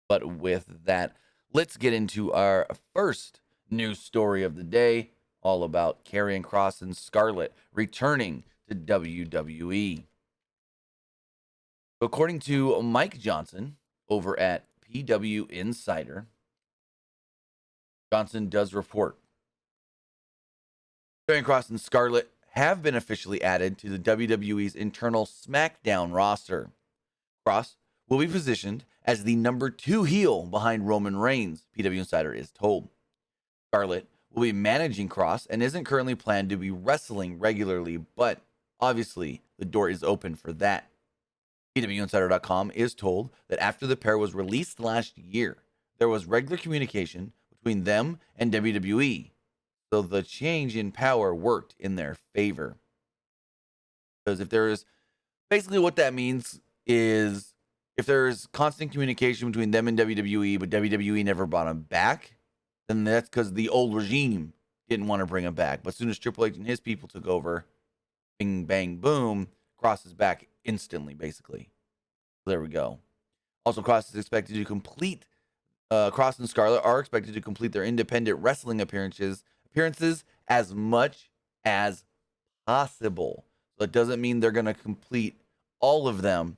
But with that, let's get into our first news story of the day, all about Karrion Kross and Scarlett returning to WWE. According to Mike Johnson over at PW Insider, Johnson does report Karrion Kross and Scarlett have been officially added to the WWE's internal SmackDown roster. Kross will be positioned as the number 2 heel behind Roman Reigns, PW Insider is told. Scarlett will be managing Kross and isn't currently planned to be wrestling regularly, but obviously the door is open for that. PWInsider.com is told that after the pair was released last year, there was regular communication between them and WWE, so the change in power worked in their favor. Because if there is, basically what that means is if there's constant communication between them and WWE, but WWE never brought them back, then that's because the old regime didn't want to bring him back. But as soon as Triple H and his people took over, bing, bang, boom, Kross is back instantly, basically. There we go. Also, Kross is expected to complete, Kross and Scarlett are expected to complete their independent wrestling appearances as much as possible. So it doesn't mean they're going to complete all of them,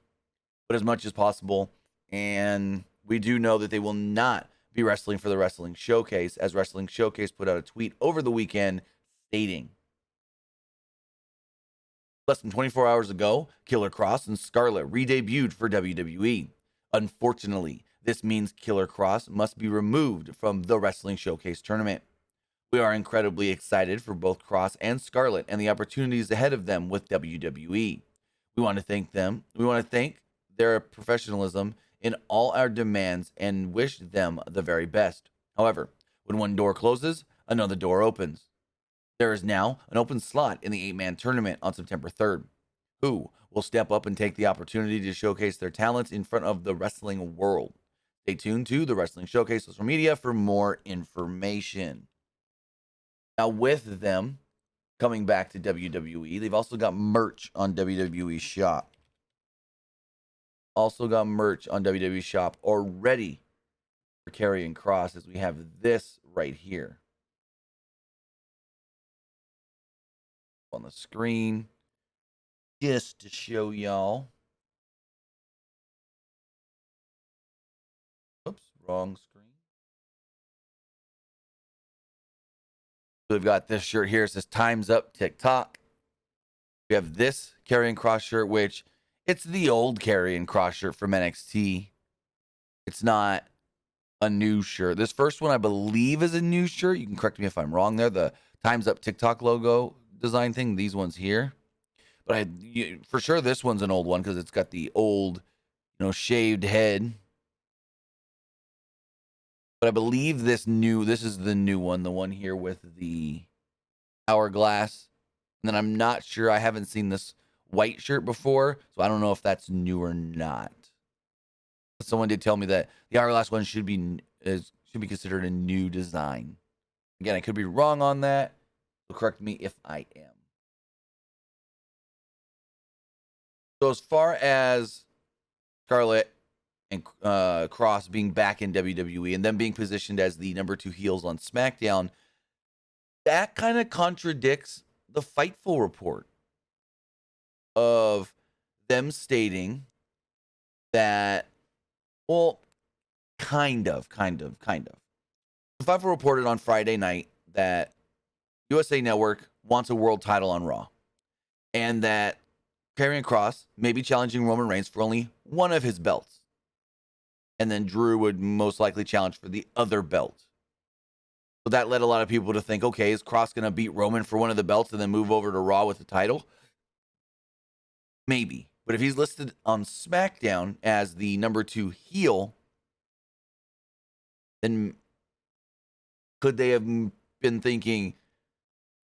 but as much as possible. And we do know that they will not be wrestling for the Wrestling Showcase, as Wrestling Showcase put out a tweet over the weekend stating, less than 24 hours ago, Killer Kross and Scarlett re-debuted for WWE. Unfortunately, this means Killer Kross must be removed from the Wrestling Showcase tournament. We are incredibly excited for both Kross and Scarlett and the opportunities ahead of them with WWE. We want to thank them. We want to thank their professionalism in all our demands and wish them the very best. However, when one door closes, another door opens. There is now an open slot in the 8-man tournament on September 3rd. Who will step up and take the opportunity to showcase their talents in front of the wrestling world? Stay tuned to the Wrestling Showcase social media for more information. Now, with them coming back to WWE, they've also got merch on WWE Shop. Already for Karrion Kross, as we have this right here on the screen just to show y'all. Oops, wrong screen. So we've got this shirt here. It says "Time's Up TikTok." We have this Karrion Kross shirt, which it's the old Karrion Kross shirt from NXT. It's not a new shirt. This first one, I believe, is a new shirt. You can correct me if I'm wrong there. The Time's Up TikTok logo design thing, these ones here. But for sure this one's an old one because it's got the old, shaved head. But I believe this is the new one, the one here with the hourglass. And then I'm not sure, I haven't seen this white shirt before, so I don't know if that's new or not. Someone did tell me that the hourglass one should be considered a new design. Again, I could be wrong on that. So correct me if I am. So as far as Scarlett and Kross being back in WWE and them being positioned as the number 2 heels on SmackDown, that kind of contradicts the Fightful report of them stating that, well, kind of. The Fightful reported on Friday night that USA Network wants a world title on Raw, and that Karrion Kross may be challenging Roman Reigns for only one of his belts. And then Drew would most likely challenge for the other belt. So that led a lot of people to think, okay, is Kross going to beat Roman for one of the belts and then move over to Raw with the title? Maybe. But if he's listed on SmackDown as the number 2 heel, then could they have been thinking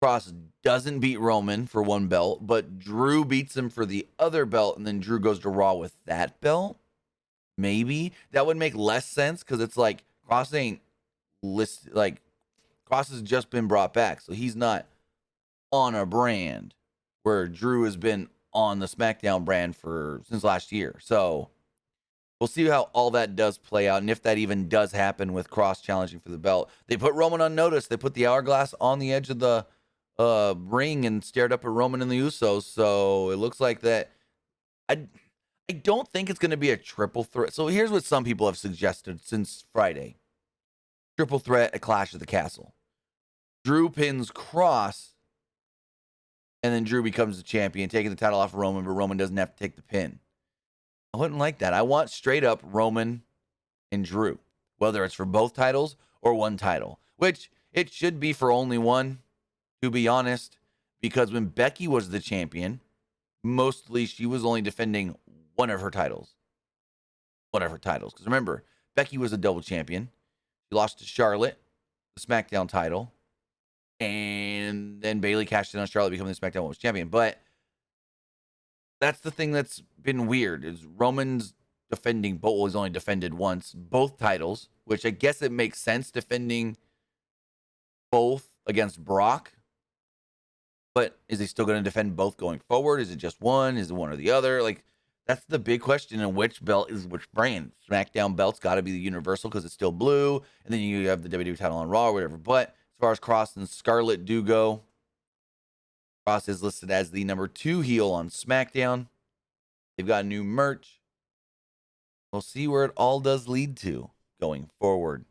Kross doesn't beat Roman for one belt, but Drew beats him for the other belt, and then Drew goes to Raw with that belt? Maybe. That would make less sense because it's like Kross ain't listed, like Kross has just been brought back, so he's not on a brand where Drew has been on the SmackDown brand since last year. So We'll see how all that does play out, and if that even does happen with Kross challenging for the belt. They put Roman on notice. They put the hourglass on the edge of the ring and stared up at Roman and the Usos. So it looks like that. I don't think it's going to be a triple threat. So here's what some people have suggested since Friday: triple threat at Clash of the Castle. Drew pins Kross, and then Drew becomes the champion, taking the title off of Roman, but Roman doesn't have to take the pin. I wouldn't like that. I want straight up Roman and Drew, whether it's for both titles or one title, which it should be for only one, to be honest, because when Becky was the champion, mostly she was only defending one of her titles. Because remember, Becky was a double champion. She lost to Scarlett, the SmackDown title, and then Bayley cashed in on Charlotte, becoming the SmackDown Women's Champion. But that's the thing that's been weird, is Roman's defending both. Well, he's only defended once, both titles, which I guess it makes sense defending both against Brock. But is he still going to defend both going forward? Is it just one? Is it one or the other? Like, that's the big question. And which belt is which brand? SmackDown belt's got to be the Universal because it's still blue. And then you have the WWE title on Raw or whatever. But as far as Kross and Scarlett do go, Kross is listed as the number 2 heel on SmackDown. They've got new merch. We'll see where it all does lead to going forward.